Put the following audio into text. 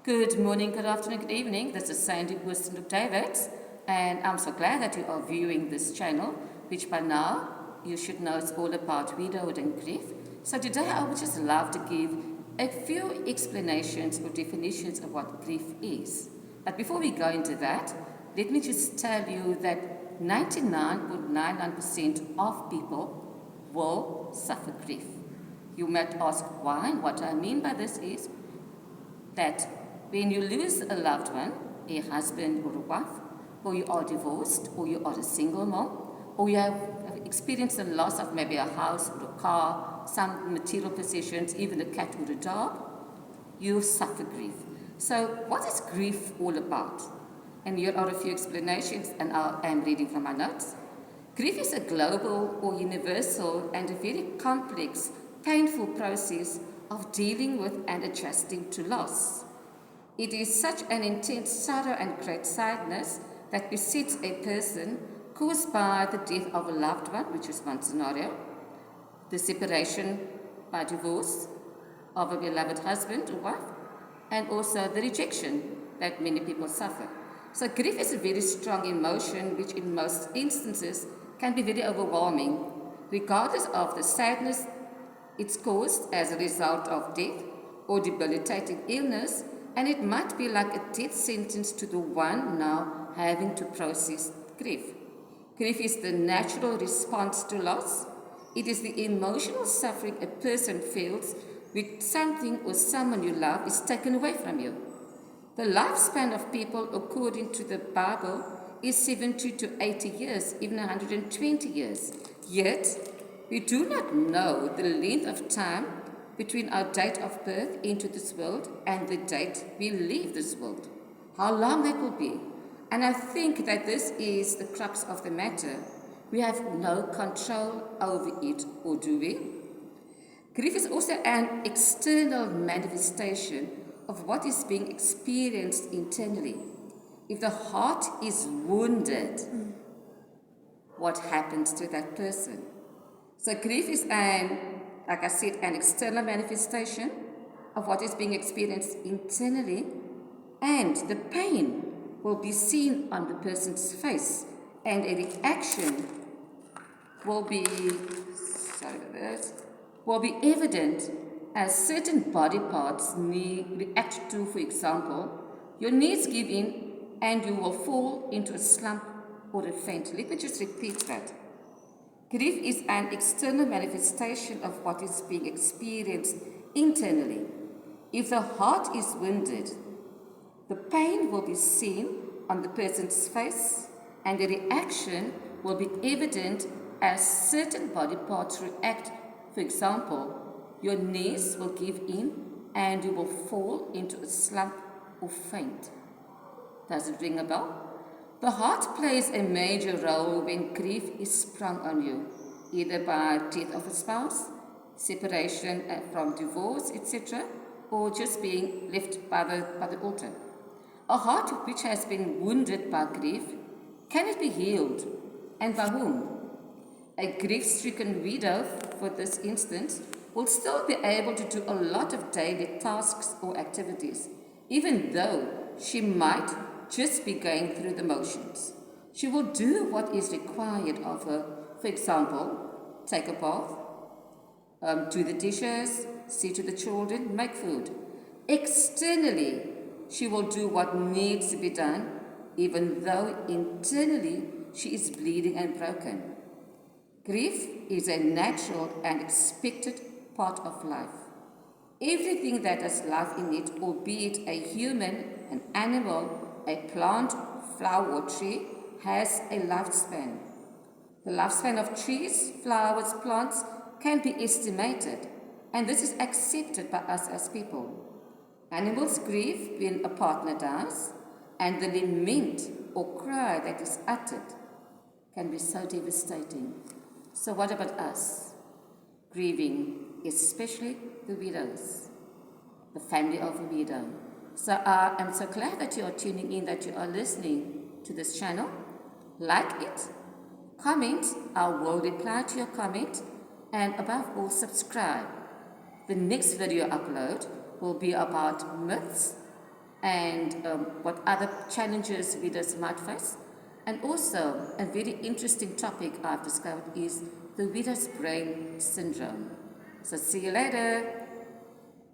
Good morning, good afternoon, good evening. This is Sandy Oostendorp-Davids, and I'm so glad that you are viewing this channel, which by now you should know it's all about widowhood and grief. So today I would just love to give a few explanations or definitions of what grief is. But before we go into that, let me just tell you that 99.99% of people will suffer grief. You might ask why, and what I mean by this is that when you lose a loved one, a husband or a wife, or you are divorced, or you are a single mom, or you have experienced the loss of maybe a house or a car, some material possessions, even a cat or a dog, you suffer grief. So what is grief all about? And here are a few explanations, and I am reading from my notes. Grief is a global or universal and a very complex, painful process of dealing with and adjusting to loss. It is such an intense sorrow and great sadness that besets a person caused by the death of a loved one, which is one scenario, the separation by divorce of a beloved husband or wife, and also the rejection that many people suffer. So grief is a very strong emotion which in most instances can be very overwhelming, regardless of the sadness it's caused as a result of death or debilitating illness, and it might be like a death sentence to the one now having to process grief. Grief is the natural response to loss. It is the emotional suffering a person feels when something or someone you love is taken away from you. The lifespan of people, according to the Bible, is 70 to 80 years, even 120 years. Yet, we do not know the length of time between our date of birth into this world and the date we leave this world. How long that will be. And I think that this is the crux of the matter. We have no control over it, or do we? Grief is also an external manifestation of what is being experienced internally. If the heart is wounded, what happens to that person? So grief is like I said, an external manifestation of what is being experienced internally, and the pain will be seen on the person's face, and a reaction will be evident as certain body parts react to, for example, your knees give in and you will fall into a slump or a faint. Let me just repeat that. Grief is an external manifestation of what is being experienced internally. If the heart is wounded, the pain will be seen on the person's face, and the reaction will be evident as certain body parts react. For example, your knees will give in and you will fall into a slump or faint. Does it ring a bell? The heart plays a major role when grief is sprung on you, either by death of a spouse, separation from divorce, etc., or just being left by the altar. A heart which has been wounded by grief, can it be healed? And by whom? A grief-stricken widow, for this instance, will still be able to do a lot of daily tasks or activities, even though she might just be going through the motions. She will do what is required of her. For example, take a bath, do the dishes, see to the children, make food. Externally, she will do what needs to be done, even though internally she is bleeding and broken. Grief is a natural and expected part of life. Everything that has life in it, albeit a human, an animal, a plant, flower or tree, has a lifespan. The lifespan of trees, flowers, plants can be estimated, and this is accepted by us as people. Animals grieve when a partner dies, and the lament or cry that is uttered can be so devastating. So what about us? Grieving, especially the widows, the family of a widow. So I am so glad that you are tuning in, that you are listening to this channel. Like it, comment, I will reply to your comment, and above all, subscribe. The next video upload will be about myths and what other challenges widows might face. And also, a very interesting topic I've discovered is the widow's brain syndrome. So see you later.